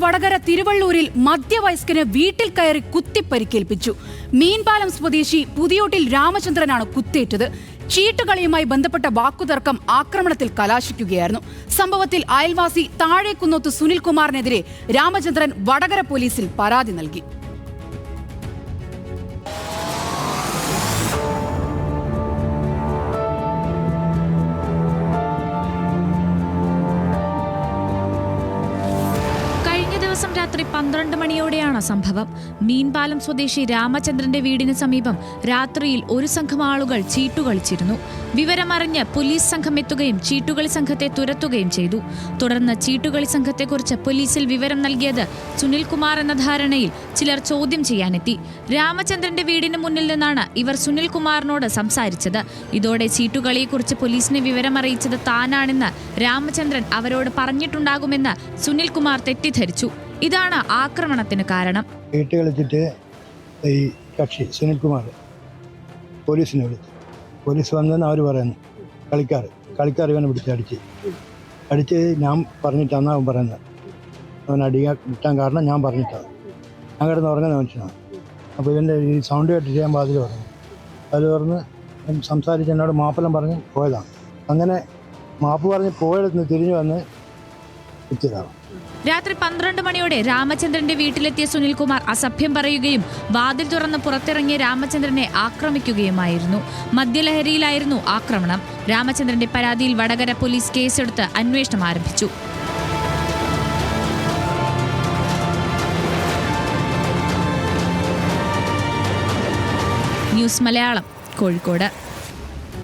വടകര തിരുവള്ളൂരിൽ മധ്യവയസ്കന് വീട്ടിൽ കയറി കുത്തിപ്പരിക്കേൽപ്പിച്ചു. മീൻപാലം സ്വദേശി പുതിയോട്ടിൽ രാമചന്ദ്രനാണ് കുത്തേറ്റത്. ചീട്ടുകളിയുമായി ബന്ധപ്പെട്ട വാക്കുതർക്കം ആക്രമണത്തിൽ കലാശിക്കുകയായിരുന്നു. സംഭവത്തിൽ അയൽവാസി താഴേക്കുന്നോത്ത് സുനിൽകുമാറിനെതിരെ രാമചന്ദ്രൻ വടകര പോലീസിൽ പരാതി നൽകി. ദിവസം രാത്രി 12 മണിയോടെയാണ് സംഭവം. മീൻപാലം സ്വദേശി രാമചന്ദ്രന്റെ വീടിന് സമീപം രാത്രിയിൽ ഒരു സംഘം ആളുകൾ ചീട്ടുകളിച്ചിരുന്നു. വിവരമറിഞ്ഞ് പോലീസ് സംഘം എത്തുകയും ചീട്ടുകളി സംഘത്തെ തുരത്തുകയും ചെയ്തു. തുടർന്ന് ചീട്ടുകളി സംഘത്തെക്കുറിച്ച് പോലീസിൽ വിവരം നൽകിയത് സുനിൽകുമാർ എന്ന ധാരണയിൽ ചിലർ ചോദ്യം ചെയ്യാനെത്തി. രാമചന്ദ്രന്റെ വീടിന് മുന്നിൽ നിന്നാണ് ഇവർ സുനിൽകുമാറിനോട് സംസാരിച്ചത്. ഇതോടെ ചീട്ടുകളിയെക്കുറിച്ച് പോലീസിനെ വിവരമറിയിച്ചത് താനാണെന്ന് രാമചന്ദ്രൻ അവരോട് പറഞ്ഞിട്ടുണ്ടാകുമെന്ന് സുനിൽകുമാർ തെറ്റിദ്ധരിച്ചു. ഇതാണ് ആക്രമണത്തിന് കാരണം. ചീട്ട് കളിച്ചിട്ട് ഈ കക്ഷി സുനിൽകുമാർ പോലീസിനെ വിളിച്ചു. പോലീസ് വന്നെന്ന് അവർ പറയുന്നു. കളിക്കാർ ഇവനെ അടിച്ച് ഞാൻ പറഞ്ഞിട്ടാണ് അവൻ പറയുന്നത്. അവൻ അടിക്കാൻ കിട്ടാൻ കാരണം ഞാൻ പറഞ്ഞിട്ടാണ്. ഞാൻ കിടന്ന് ഉറങ്ങുന്ന മനുഷ്യനാണ്. അപ്പോൾ ഇവൻ്റെ ഈ സൗണ്ട് കേട്ടിട്ട് ഞാൻ വാതിൽ പറഞ്ഞ് സംസാരിച്ച് എന്നോട് മാപ്പെല്ലാം പറഞ്ഞ് പോയതാണ്. അങ്ങനെ മാപ്പ് പറഞ്ഞ് പോയടത്ത് തിരിഞ്ഞു വന്ന് എത്തിയതാണ്. രാത്രി 12 മണിയോടെ രാമചന്ദ്രന്റെ വീട്ടിലെത്തിയ സുനിൽകുമാർ അസഭ്യം പറയുകയും വാതിൽ തുറന്ന് പുറത്തിറങ്ങിയ രാമചന്ദ്രനെ ആക്രമിക്കുകയുമായിരുന്നു. മദ്യലഹരിയിലായിരുന്നു ആക്രമണം. രാമചന്ദ്രന്റെ പരാതിയിൽ വടകര പോലീസ് കേസെടുത്ത് അന്വേഷണം ആരംഭിച്ചു. ന്യൂസ് മലയാളം, കോഴിക്കോട്.